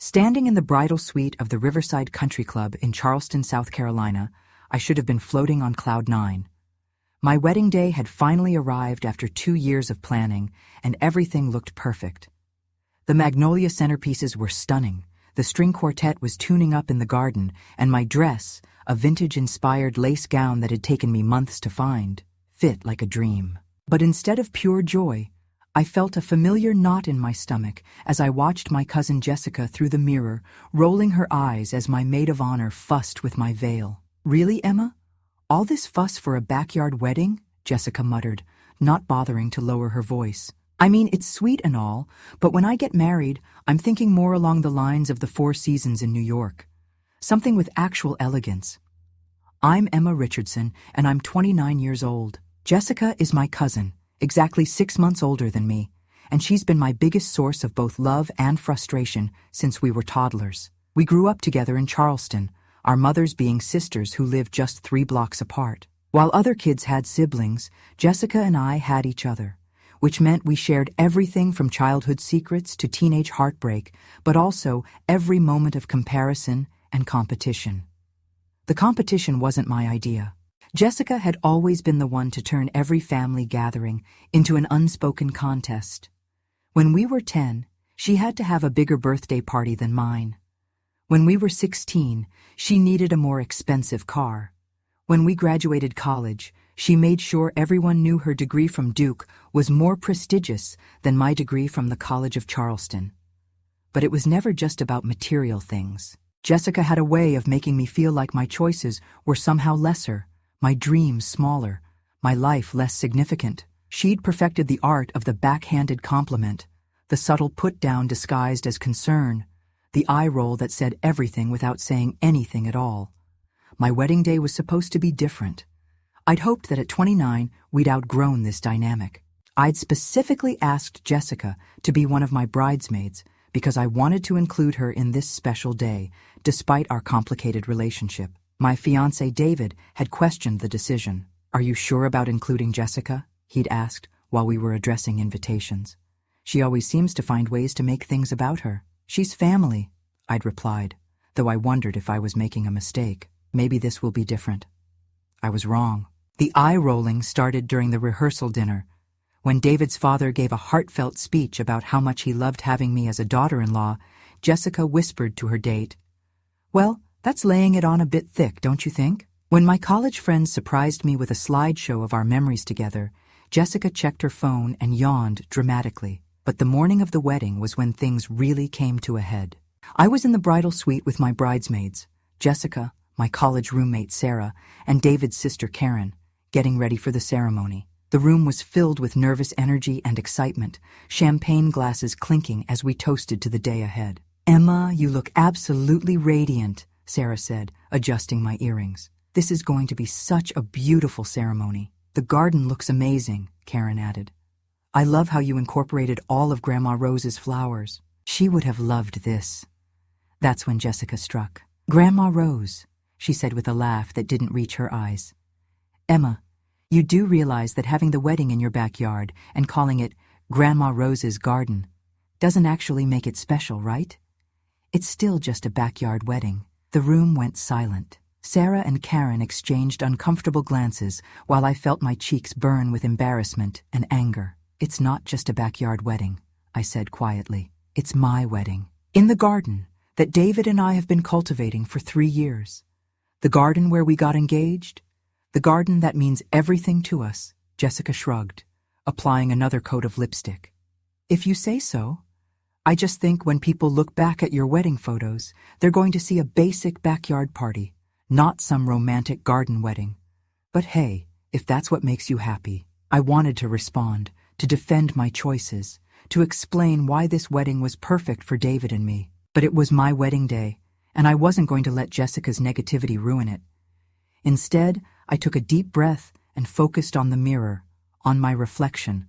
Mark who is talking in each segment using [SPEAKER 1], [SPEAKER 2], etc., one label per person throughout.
[SPEAKER 1] Standing in the bridal suite of the Riverside Country Club in Charleston, South Carolina, I should have been floating on cloud nine. My wedding day had finally arrived after 2 years of planning, and everything looked perfect. The magnolia centerpieces were stunning, the string quartet was tuning up in the garden, and my dress, a vintage-inspired lace gown that had taken me months to find, fit like a dream. But instead of pure joy, I felt a familiar knot in my stomach as I watched my cousin Jessica through the mirror, rolling her eyes as my maid of honor fussed with my veil. "Really, Emma? All this fuss for a backyard wedding?" Jessica muttered, not bothering to lower her voice. "I mean, it's sweet and all, but when I get married, I'm thinking more along the lines of the Four Seasons in New York. Something with actual elegance. I'm Emma Richardson, and I'm 29 years old. Jessica is my cousin, exactly 6 months older than me, and she's been my biggest source of both love and frustration since we were toddlers. We grew up together in Charleston, our mothers being sisters who lived just 3 blocks apart. While other kids had siblings, Jessica and I had each other, which meant we shared everything from childhood secrets to teenage heartbreak, but also every moment of comparison and competition. The competition wasn't my idea. Jessica had always been the one to turn every family gathering into an unspoken contest. When we were 10, she had to have a bigger birthday party than mine. When we were 16, she needed a more expensive car. When we graduated college, she made sure everyone knew her degree from Duke was more prestigious than my degree from the College of Charleston. But it was never just about material things. Jessica had a way of making me feel like my choices were somehow lesser, my dreams smaller, my life less significant. She'd perfected the art of the backhanded compliment, the subtle put-down disguised as concern, the eye roll that said everything without saying anything at all. My wedding day was supposed to be different. I'd hoped that at 29 we'd outgrown this dynamic. I'd specifically asked Jessica to be one of my bridesmaids because I wanted to include her in this special day, despite our complicated relationship. My fiancé David had questioned the decision. "Are you sure about including Jessica?" he'd asked while we were addressing invitations. "She always seems to find ways to make things about her." "She's family," I'd replied, though I wondered if I was making a mistake. Maybe this will be different. I was wrong. The eye-rolling started during the rehearsal dinner, when David's father gave a heartfelt speech about how much he loved having me as a daughter-in-law. Jessica whispered to her date, "Well, that's laying it on a bit thick, don't you think?" When my college friends surprised me with a slideshow of our memories together, Jessica checked her phone and yawned dramatically. But the morning of the wedding was when things really came to a head. I was in the bridal suite with my bridesmaids, Jessica, my college roommate Sarah, and David's sister Karen, getting ready for the ceremony. The room was filled with nervous energy and excitement, champagne glasses clinking as we toasted to the day ahead. "Emma, you look absolutely radiant," Sarah said, adjusting my earrings. "This is going to be such a beautiful ceremony." "The garden looks amazing," Karen added. "I love how you incorporated all of Grandma Rose's flowers. She would have loved this." That's when Jessica struck. "Grandma Rose," she said with a laugh that didn't reach her eyes. "Emma, you do realize that having the wedding in your backyard and calling it Grandma Rose's garden doesn't actually make it special, right? It's still just a backyard wedding." The room went silent. Sarah and Karen exchanged uncomfortable glances while I felt my cheeks burn with embarrassment and anger. "It's not just a backyard wedding," I said quietly. "It's my wedding. In the garden that David and I have been cultivating for 3 years. The garden where we got engaged. The garden that means everything to us." Jessica shrugged, applying another coat of lipstick. "If you say so. I just think when people look back at your wedding photos, they're going to see a basic backyard party, not some romantic garden wedding. But hey, if that's what makes you happy." I wanted to respond, to defend my choices, to explain why this wedding was perfect for David and me. But it was my wedding day, and I wasn't going to let Jessica's negativity ruin it. Instead, I took a deep breath and focused on the mirror, on my reflection,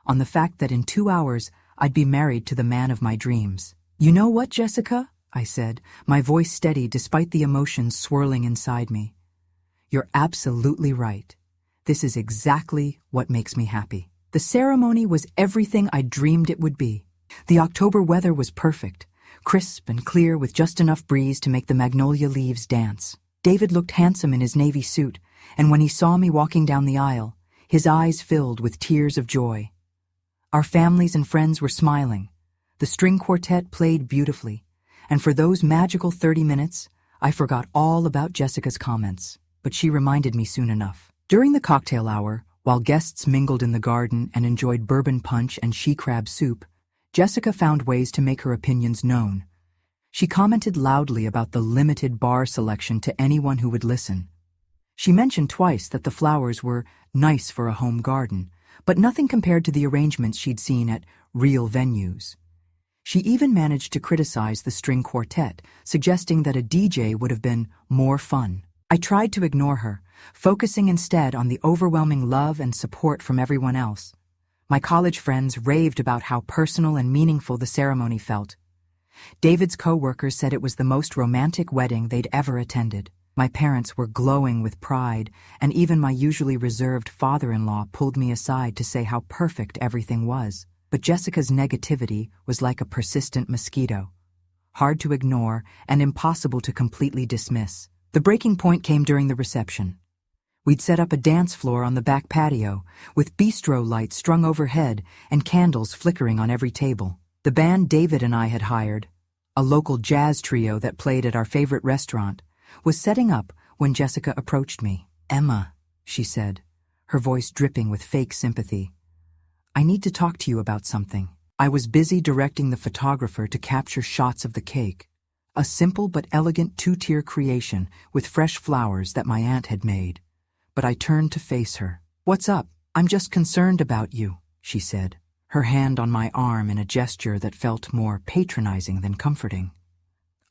[SPEAKER 1] on the fact that in 2 hours I'd be married to the man of my dreams. "You know what, Jessica?" I said, my voice steady despite the emotions swirling inside me. "You're absolutely right. This is exactly what makes me happy." The ceremony was everything I dreamed it would be. The October weather was perfect. crisp and clear with just enough breeze to make the magnolia leaves dance. David looked handsome in his navy suit, and when he saw me walking down the aisle, his eyes filled with tears of joy. Our families and friends were smiling. The string quartet played beautifully, and for those magical 30 minutes, I forgot all about Jessica's comments, but she reminded me soon enough. During the cocktail hour, while guests mingled in the garden and enjoyed bourbon punch and she-crab soup, Jessica found ways to make her opinions known. She commented loudly about the limited bar selection to anyone who would listen. She mentioned twice that the flowers were nice for a home garden, but nothing compared to the arrangements she'd seen at real venues. She even managed to criticize the string quartet, suggesting that a DJ would have been more fun. I tried to ignore her, focusing instead on the overwhelming love and support from everyone else. My college friends raved about how personal and meaningful the ceremony felt. David's co-workers said it was the most romantic wedding they'd ever attended. My parents were glowing with pride, and even my usually reserved father-in-law pulled me aside to say how perfect everything was. But Jessica's negativity was like a persistent mosquito, hard to ignore and impossible to completely dismiss. The breaking point came during the reception. We'd set up a dance floor on the back patio, with bistro lights strung overhead and candles flickering on every table. The band David and I had hired, a local jazz trio that played at our favorite restaurant, was setting up when Jessica approached me. "Emma," she said, her voice dripping with fake sympathy. "I need to talk to you about something." I was busy directing the photographer to capture shots of the cake, a simple but elegant two-tier creation with fresh flowers that my aunt had made. But I turned to face her. "What's up? I'm just concerned about you," she said, her hand on my arm in a gesture that felt more patronizing than comforting.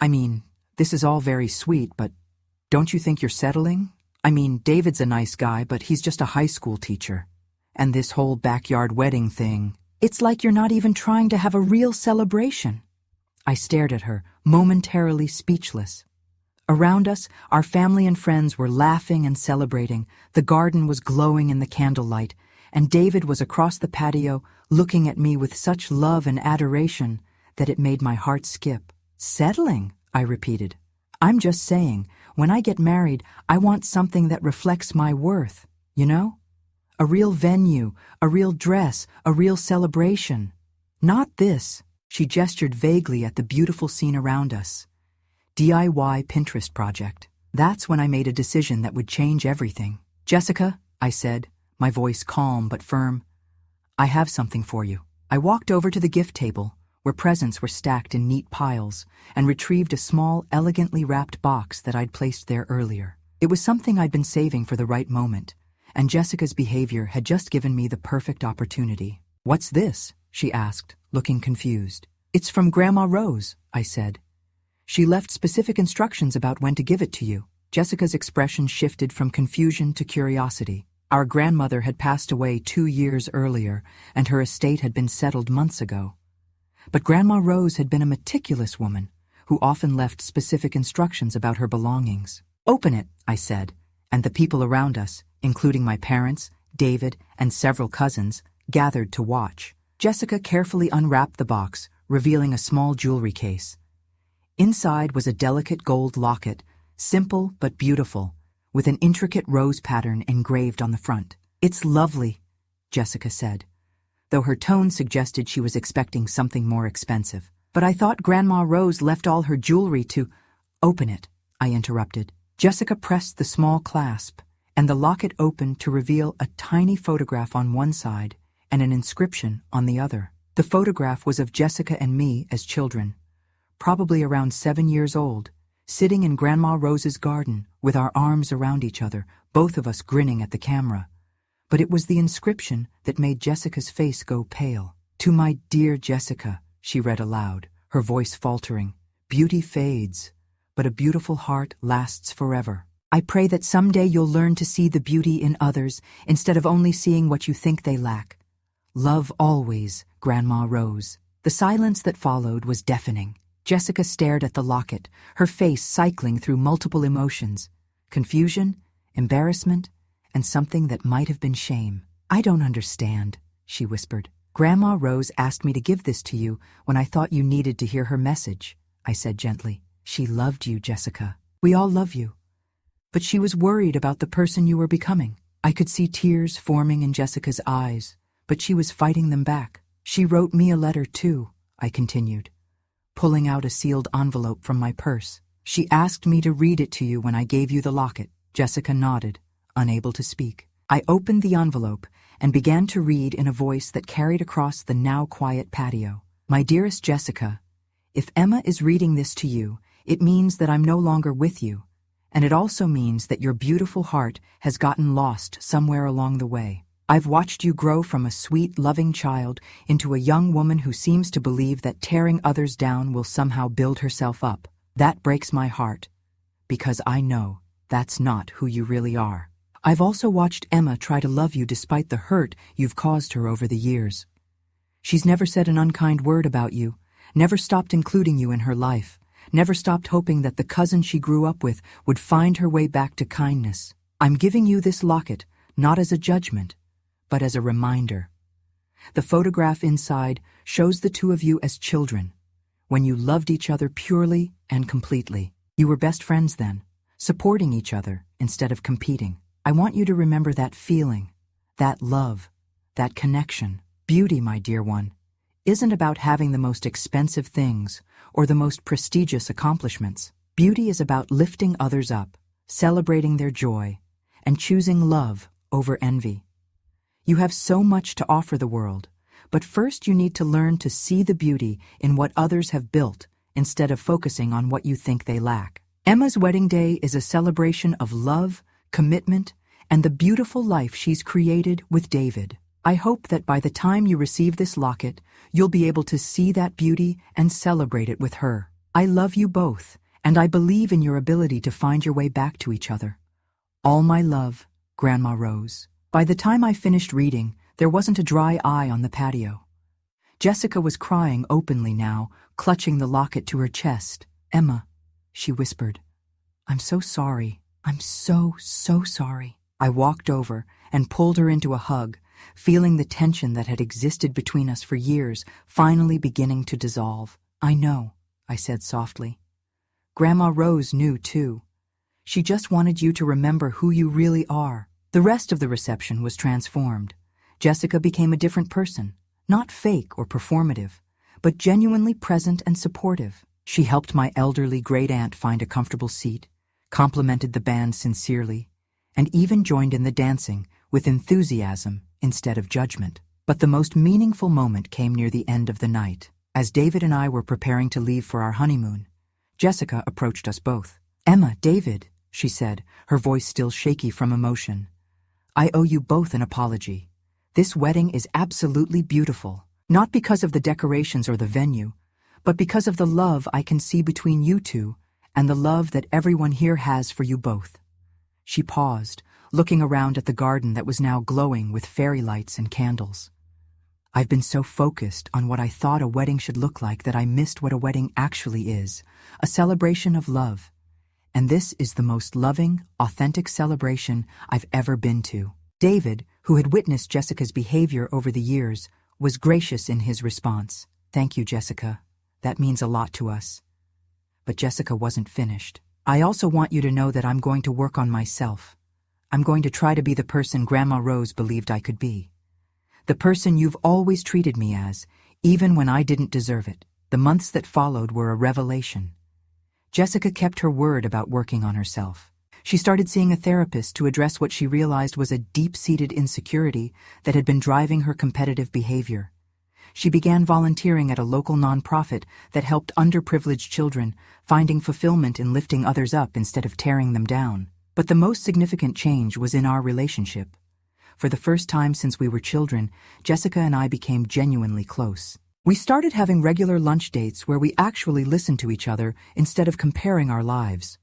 [SPEAKER 1] "I mean, this is all very sweet, but don't you think you're settling? I mean, David's a nice guy, but he's just a high school teacher. And this whole backyard wedding thing, it's like you're not even trying to have a real celebration." I stared at her, momentarily speechless. Around us, our family and friends were laughing and celebrating. The garden was glowing in the candlelight, and David was across the patio looking at me with such love and adoration that it made my heart skip. "Settling," I repeated. "I'm just saying, when I get married, I want something that reflects my worth, you know? A real venue, a real dress, a real celebration. Not this." She gestured vaguely at the beautiful scene around us. DIY Pinterest project. That's when I made a decision that would change everything. "Jessica," I said, my voice calm but firm, "I have something for you." I walked over to the gift table, where presents were stacked in neat piles, and retrieved a small, elegantly wrapped box that I'd placed there earlier. It was something I'd been saving for the right moment, and Jessica's behavior had just given me the perfect opportunity. "What's this?" she asked, looking confused. "It's from Grandma Rose," I said. "She left specific instructions about when to give it to you." Jessica's expression shifted from confusion to curiosity. Our grandmother had passed away 2 years earlier, and her estate had been settled months ago. But Grandma Rose had been a meticulous woman, who often left specific instructions about her belongings. "Open it," I said, and the people around us, including my parents, David, and several cousins, gathered to watch. Jessica carefully unwrapped the box, revealing a small jewelry case. Inside was a delicate gold locket, simple but beautiful, with an intricate rose pattern engraved on the front. "It's lovely," Jessica said, though her tone suggested she was expecting something more expensive. "But I thought Grandma Rose left all her jewelry to—" "Open it," I interrupted. Jessica pressed the small clasp, and the locket opened to reveal a tiny photograph on one side and an inscription on the other. The photograph was of Jessica and me as children, probably around 7 years old, sitting in Grandma Rose's garden with our arms around each other, both of us grinning at the camera. But it was the inscription that made Jessica's face go pale. "To my dear Jessica," she read aloud, her voice faltering, "beauty fades, but a beautiful heart lasts forever. I pray that someday you'll learn to see the beauty in others instead of only seeing what you think they lack. Love always, Grandma Rose." The silence that followed was deafening. Jessica stared at the locket, her face cycling through multiple emotions: confusion, embarrassment, and something that might have been shame. "I don't understand," she whispered. "Grandma Rose asked me to give this to you when I thought you needed to hear her message," I said gently. She loved you, Jessica. We all love you. But she was worried about the person you were becoming. I could see tears forming in Jessica's eyes, but she was fighting them back. She wrote me a letter too, I continued, pulling out a sealed envelope from my purse. She asked me to read it to you when I gave you the locket. Jessica nodded, unable to speak. I opened the envelope and began to read in a voice that carried across the now quiet patio. My dearest Jessica, if Emma is reading this to you, it means that I'm no longer with you, and it also means that your beautiful heart has gotten lost somewhere along the way. I've watched you grow from a sweet, loving child into a young woman who seems to believe that tearing others down will somehow build herself up. That breaks my heart, because I know that's not who you really are. I've also watched Emma try to love you despite the hurt you've caused her over the years. She's never said an unkind word about you, never stopped including you in her life, never stopped hoping that the cousin she grew up with would find her way back to kindness. I'm giving you this locket, not as a judgment, but as a reminder. The photograph inside shows the two of you as children, when you loved each other purely and completely. You were best friends then, supporting each other instead of competing. I want you to remember that feeling, that love, that connection. Beauty, my dear one, isn't about having the most expensive things or the most prestigious accomplishments. Beauty is about lifting others up, celebrating their joy, and choosing love over envy. You have so much to offer the world, but first you need to learn to see the beauty in what others have built instead of focusing on what you think they lack. Emma's wedding day is a celebration of love, commitment, and the beautiful life she's created with David. I hope that by the time you receive this locket, you'll be able to see that beauty and celebrate it with her. I love you both, and I believe in your ability to find your way back to each other. All my love, Grandma Rose. By the time I finished reading, there wasn't a dry eye on the patio. Jessica was crying openly now, clutching the locket to her chest. Emma, she whispered, I'm so sorry. I'm so sorry. I walked over and pulled her into a hug, feeling the tension that had existed between us for years finally beginning to dissolve. I know, I said softly. Grandma Rose knew too. She just wanted you to remember who you really are. The rest of the reception was transformed. Jessica became a different person, not fake or performative, but genuinely present and supportive. She helped my elderly great-aunt find a comfortable seat, complimented the band sincerely, and even joined in the dancing with enthusiasm instead of judgment. But the most meaningful moment came near the end of the night. As David and I were preparing to leave for our honeymoon, Jessica approached us both. Emma, David, she said, her voice still shaky from emotion. I owe you both an apology. This wedding is absolutely beautiful, not because of the decorations or the venue, but because of the love I can see between you two and the love that everyone here has for you both. She paused, looking around at the garden that was now glowing with fairy lights and candles. I've been so focused on what I thought a wedding should look like that I missed what a wedding actually is, a celebration of love. And this is the most loving, authentic celebration I've ever been to. David, who had witnessed Jessica's behavior over the years, was gracious in his response. Thank you, Jessica. That means a lot to us. But Jessica wasn't finished. I also want you to know that I'm going to work on myself. I'm going to try to be the person Grandma Rose believed I could be. The person you've always treated me as, even when I didn't deserve it. The months that followed were a revelation. Jessica kept her word about working on herself. She started seeing a therapist to address what she realized was a deep-seated insecurity that had been driving her competitive behavior. She began volunteering at a local nonprofit that helped underprivileged children, finding fulfillment in lifting others up instead of tearing them down. But the most significant change was in our relationship. For the first time since we were children, Jessica and I became genuinely close. We started having regular lunch dates where we actually listened to each other instead of comparing our lives.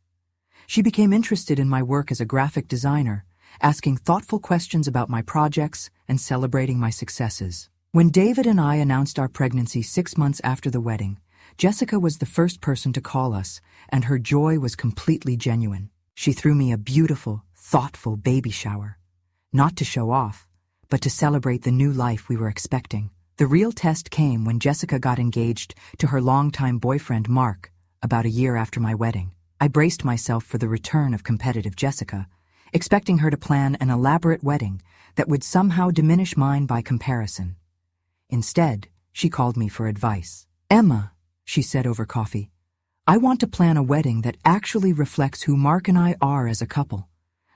[SPEAKER 1] She became interested in my work as a graphic designer, asking thoughtful questions about my projects and celebrating my successes. When David and I announced our pregnancy 6 months after the wedding, Jessica was the first person to call us, and her joy was completely genuine. She threw me a beautiful, thoughtful baby shower. Not to show off, but to celebrate the new life we were expecting. The real test came when Jessica got engaged to her longtime boyfriend, Mark, about a year after my wedding. I braced myself for the return of competitive Jessica, expecting her to plan an elaborate wedding that would somehow diminish mine by comparison. Instead, she called me for advice. "Emma," she said over coffee, "I want to plan a wedding that actually reflects who Mark and I are as a couple.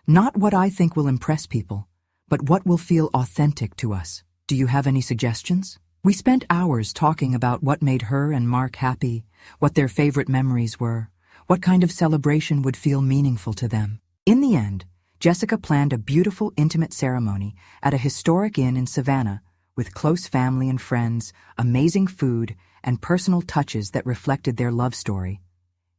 [SPEAKER 1] Not what I think will impress people, but what will feel authentic to us. Do you have any suggestions?" We spent hours talking about what made her and Mark happy, what their favorite memories were, what kind of celebration would feel meaningful to them. In the end, Jessica planned a beautiful, intimate ceremony at a historic inn in Savannah with close family and friends, amazing food, and personal touches that reflected their love story.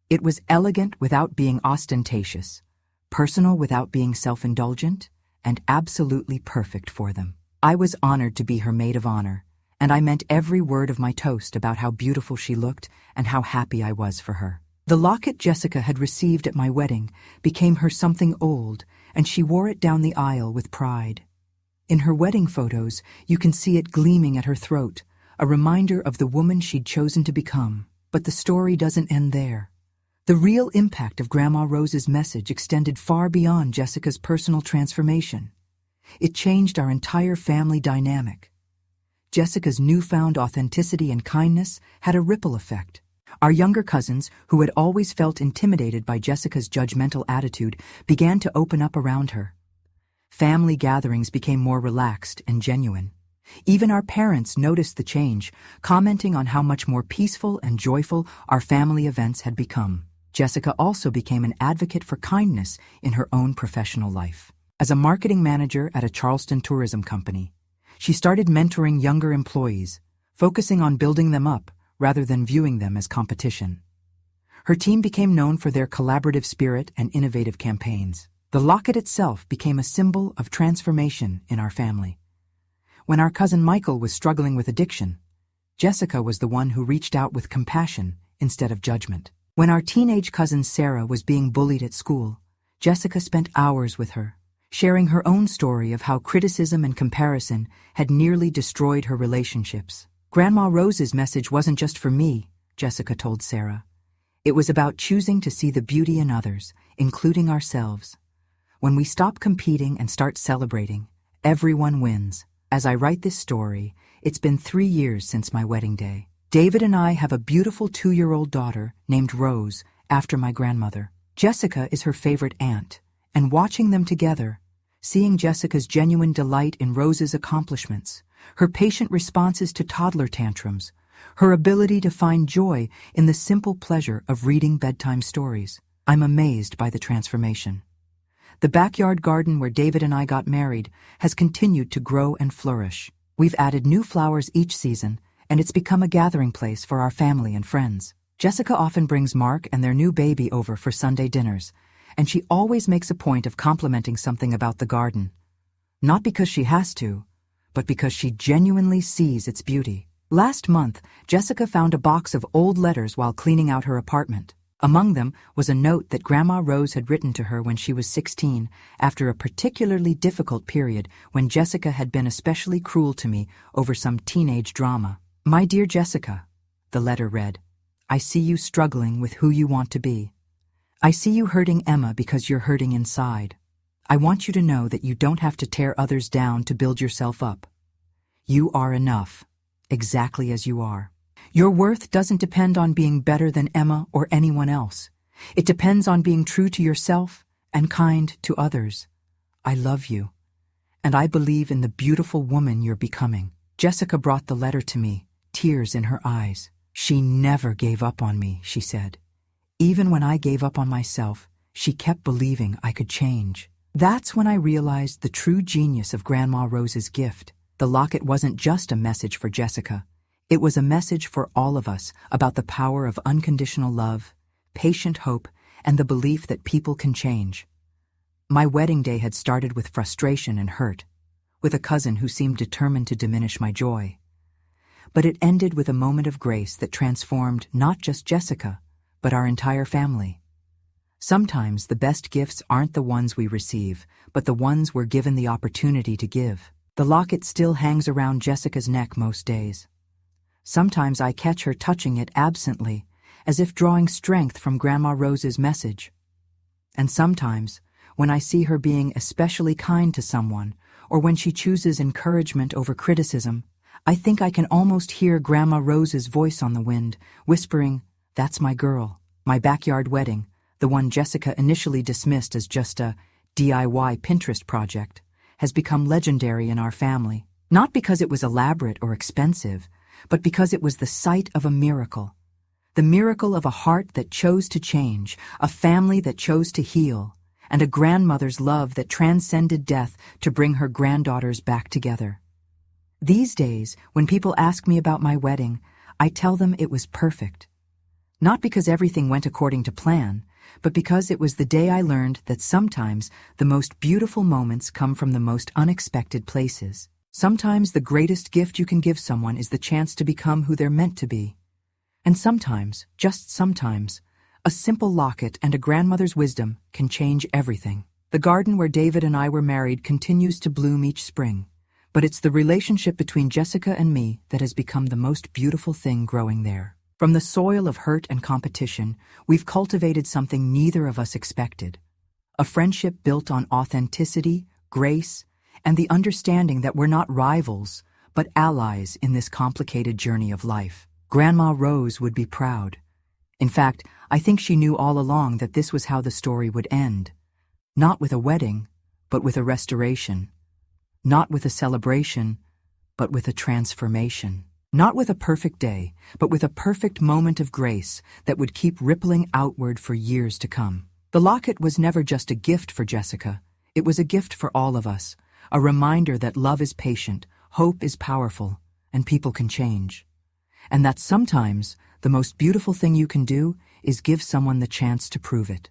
[SPEAKER 1] It was elegant without being ostentatious, personal without being self-indulgent, and absolutely perfect for them. I was honored to be her maid of honor, and I meant every word of my toast about how beautiful she looked and how happy I was for her. The locket Jessica had received at my wedding became her something old, and she wore it down the aisle with pride. In her wedding photos, you can see it gleaming at her throat, a reminder of the woman she'd chosen to become. But the story doesn't end there. The real impact of Grandma Rose's message extended far beyond Jessica's personal transformation. It changed our entire family dynamic. Jessica's newfound authenticity and kindness had a ripple effect. Our younger cousins, who had always felt intimidated by Jessica's judgmental attitude, began to open up around her. Family gatherings became more relaxed and genuine. Even our parents noticed the change, commenting on how much more peaceful and joyful our family events had become. Jessica also became an advocate for kindness in her own professional life. As a marketing manager at a Charleston tourism company, she started mentoring younger employees, focusing on building them up rather than viewing them as competition. Her team became known for their collaborative spirit and innovative campaigns. The locket itself became a symbol of transformation in our family. When our cousin Michael was struggling with addiction, Jessica was the one who reached out with compassion instead of judgment. When our teenage cousin Sarah was being bullied at school, Jessica spent hours with her, sharing her own story of how criticism and comparison had nearly destroyed her relationships. "Grandma Rose's message wasn't just for me," Jessica told Sarah. "It was about choosing to see the beauty in others, including ourselves. When we stop competing and start celebrating, everyone wins." As I write this story, it's been 3 years since my wedding day. David and I have a beautiful 2-year-old daughter named Rose, after my grandmother. Jessica is her favorite aunt, and watching them together, seeing Jessica's genuine delight in Rose's accomplishments, her patient responses to toddler tantrums, her ability to find joy in the simple pleasure of reading bedtime stories, I'm amazed by the transformation. The backyard garden where David and I got married has continued to grow and flourish. We've added new flowers each season, and it's become a gathering place for our family and friends. Jessica often brings Mark and their new baby over for Sunday dinners, and she always makes a point of complimenting something about the garden. Not because she has to, but because she genuinely sees its beauty. Last month, Jessica found a box of old letters while cleaning out her apartment. Among them was a note that Grandma Rose had written to her when she was 16, after a particularly difficult period when Jessica had been especially cruel to me over some teenage drama. "My dear Jessica," the letter read, "I see you struggling with who you want to be. I see you hurting Emma because you're hurting inside. I want you to know that you don't have to tear others down to build yourself up. You are enough, exactly as you are. Your worth doesn't depend on being better than Emma or anyone else. It depends on being true to yourself and kind to others. I love you, and I believe in the beautiful woman you're becoming." Jessica brought the letter to me, tears in her eyes. "She never gave up on me," she said. "Even when I gave up on myself, she kept believing I could change." That's when I realized the true genius of Grandma Rose's gift. The locket wasn't just a message for Jessica. It was a message for all of us about the power of unconditional love, patient hope, and the belief that people can change. My wedding day had started with frustration and hurt, with a cousin who seemed determined to diminish my joy. But it ended with a moment of grace that transformed not just Jessica, but our entire family. Sometimes the best gifts aren't the ones we receive, but the ones we're given the opportunity to give. The locket still hangs around Jessica's neck most days. Sometimes I catch her touching it absently, as if drawing strength from Grandma Rose's message. And sometimes, when I see her being especially kind to someone, or when she chooses encouragement over criticism, I think I can almost hear Grandma Rose's voice on the wind, whispering, "That's my girl." My backyard wedding, the one Jessica initially dismissed as just a DIY Pinterest project, has become legendary in our family. Not because it was elaborate or expensive, but because it was the site of a miracle. The miracle of a heart that chose to change, a family that chose to heal, and a grandmother's love that transcended death to bring her granddaughters back together. These days, when people ask me about my wedding, I tell them it was perfect. Not because everything went according to plan, but because it was the day I learned that sometimes the most beautiful moments come from the most unexpected places. Sometimes the greatest gift you can give someone is the chance to become who they're meant to be. And sometimes, just sometimes, a simple locket and a grandmother's wisdom can change everything. The garden where David and I were married continues to bloom each spring, but it's the relationship between Jessica and me that has become the most beautiful thing growing there. From the soil of hurt and competition, we've cultivated something neither of us expected. A friendship built on authenticity, grace, and the understanding that we're not rivals, but allies in this complicated journey of life. Grandma Rose would be proud. In fact, I think she knew all along that this was how the story would end. Not with a wedding, but with a restoration. Not with a celebration, but with a transformation. Not with a perfect day, but with a perfect moment of grace that would keep rippling outward for years to come. The locket was never just a gift for Jessica. It was a gift for all of us, a reminder that love is patient, hope is powerful, and people can change. And that sometimes the most beautiful thing you can do is give someone the chance to prove it.